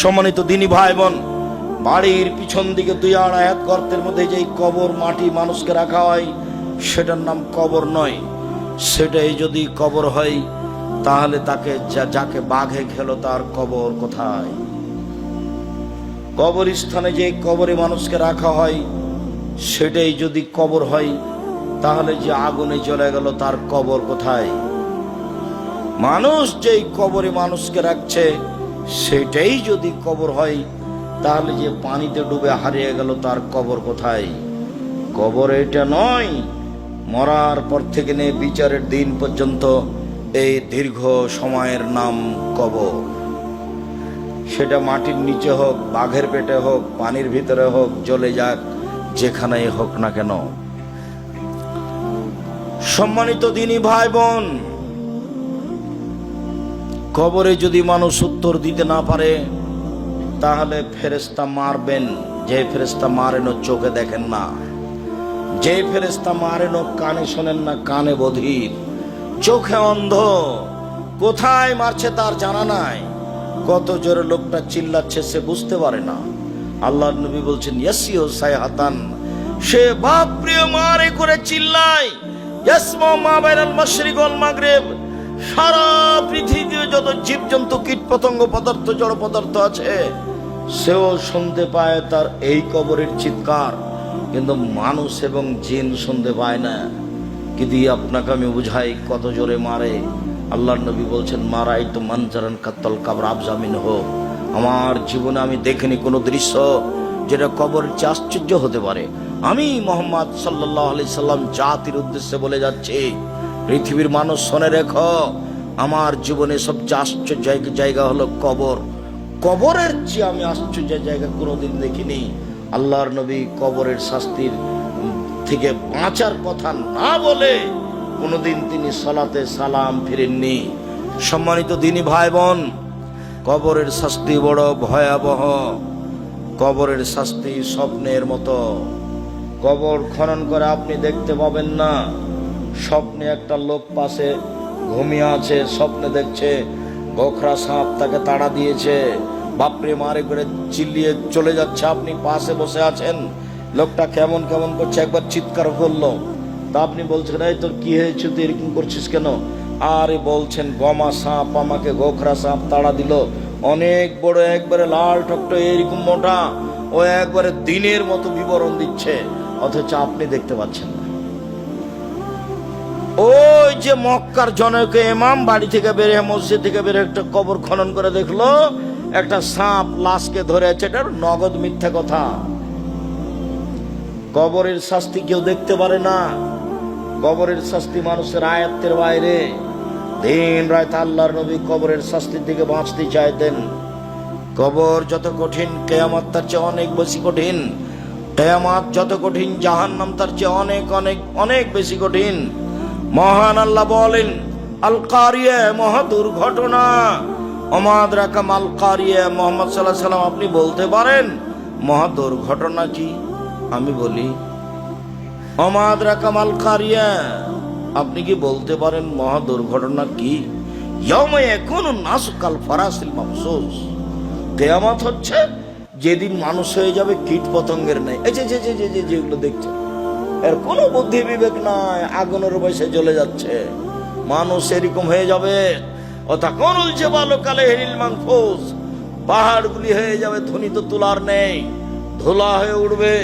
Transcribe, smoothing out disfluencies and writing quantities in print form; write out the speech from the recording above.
সম্মানিত দিনী ভাই বোন, বাড়ির পিছন দিকে 2-2.5 গর্তের মধ্যে যেই কবর মাটি মানুষকে রাখা হয় সেটার নাম কবর নয়। সেটাই যদি কবর হয় তাহলে তাকে যাকে বাঘে খেলো তার কবর কোথায়? কবরস্থানে যে কবরে মানুষকে রাখা হয় সেটাই যদি কবর হয় তাহলে যে আগুনে জ্বলে গেল তার কবর কোথায়? মানুষ যেই কবরে মানুষকে রাখছে সেটাই যদি কবর হয় তাহলে যে পানিতে ডুবে হারিয়ে গেল তার কবর কোথায়? কবর এটা নয়। মরার পর থেকে নিয়ে বিচারের দিন পর্যন্ত এই দীর্ঘ সময়ের নাম কবর। সেটা মাটির নিচে হোক, বাঘের পেটে হোক, পানির ভিতরে হোক, জ্বলে যাক, যেখানেই হোক না কেন। সম্মানিত দিনী ভাই বোন, কবরে যদি মানুষ উত্তর দিতে না পারে তাহলে ফেরেশতা মারবেন। যে ফেরেশতা মারেন চোখে দেখেন না, যে ফেরেশতা মারেন কানে শোনেন না, কানে বধির, চোখে অন্ধ, কোথায় মারছে তার জানা নাই, কত জোরে লোকটা চিল্লাচ্ছে সে বুঝতে পারে না। আল্লাহর নবী বলছেন ইয়াসিউ সাইহাতান, সে বাপ প্রিয় মারে করে চিল্লায়, ইয়াসমা মা বাইনাল মাশরিক ওয়াল মাগরিব, সারা পৃথিবীতে যত জীবজন্তু কীট পতঙ্গ পদার্থ জড় পদার্থ আছে সেও শুনতে পায় তার এই কবরের চিৎকার, কিন্তু মানুষ এবং জিন শুনতে পায় না। কি দিয়ে আপনাকে আমি বুঝাই কত জোরে মারে? আল্লাহর নবী বলছেন মারাই তো মানজারান কাত্তাল কাবর আবজামিন হোক, আমার জীবনে আমি দেখিনি কোনো দৃশ্য যেটা কবরের চেয়ে আশ্চর্য হতে পারে। আমি মুহাম্মদ সাল্লাল্লাহু আলাইহি সাল্লাম জাতির উদ্দেশ্যে বলে যাচ্ছি, পৃথিবীর মানুষ শুনে রেখো, আমার জীবনে সবচেয়ে আশ্চর্য জায়গা হলো কবর। কবরের চেয়ে আমি আশ্চর্য জায়গা কোনোদিন দেখিনি। আল্লাহর নবী কবরের শাস্তির থেকে বাঁচার কথা না বলে কোনোদিন তিনি সালাতে সালাম ফিরেননি। সম্মানিত দিনী ভাই বোন, কবরের শাস্তি বড় ভয়াবহ। কবরের শাস্তি স্বপ্নের মতো। কবর খনন করে আপনি দেখতে পাবেন না। স্বপ্নে একটা লোক পাশে ঘুমিয়ে আছে, স্বপ্নে দেখছে গোখরা সাপ তাকে তাড়া দিয়েছে, বাপরে মারে করে চিল্লিয়ে চলে যাচ্ছে, আপনি পাশে বসে আছেন, লোকটা কেমন কেমন করছে, একবার চিৎকার করলো, তা আপনি বলছেন এই তোর কি হয়েছে, তুই এরকম করছিস কেন? আরে বলছেন গমা সাপ আমাকে গোখরা সাপ তাড়া দিল, অনেক বড়, একবারে লাল টকটো এরকম মোটা, ও একবারে দিনের মতো বিবরণ দিচ্ছে, অথচ আপনি দেখতে পাচ্ছেন না। ওই যে মক্কার জনক ইমাম বাড়ি থেকে বেরিয়ে, মসজিদ থেকে বেরিয়ে একটা কবর খনন করে দেখলো একটা সাপ লাশকে ধরে আছে, এটা নগদ মিথ্যা কথা। কবরের শাস্তি কেউ দেখতে পারে না। কবরের শাস্তি মানুষের আয়ত্তের বাইরে। দিন রাত আল্লাহর নবী কবরের শাস্তির দিকে বাঁচতে চাইতেন। কবর যত কঠিন, কিয়ামত তার চেয়ে অনেক বেশি কঠিন। কিয়ামত যত কঠিন, জাহান্নাম তার চেয়ে অনেক অনেক অনেক বেশি কঠিন। মহান আল্লাহ বলেন আল কারিয়া, মহা দুর্ঘটনা। ওমাদ রাকাম আল কারিয়া, মুহাম্মদ সাল্লাল্লাহু আলাইহি সাল্লাম আপনি বলতে পারেন মহা দুর্ঘটনা কি? আমি বলি ওমাদ রাকাম আল কারিয়া, আপনি কি বলতে পারেন মহা দুর্ঘটনা কি? ইয়াউমা ইয়াকুনুন নাসু কাল ফারাসিল মাবসুস, কিয়ামত হচ্ছে যেদিন মানুষ হয়ে যাবে কীট পতঙ্গের ন্যায়। এই যে যেগুলো দেখছে এর কোনো বুদ্ধি বিবেক নাই, আগুনের বয়সে জ্বলে যাচ্ছে, মানুষ এরকম হয়ে যাবে। ওয়াতাকুনুল জিবালু কালহিল মানফুস, পাহাড়গুলি হয়ে যাবে ধ্বনিত তুলার নেই, ধুলা হয়ে উঠবে।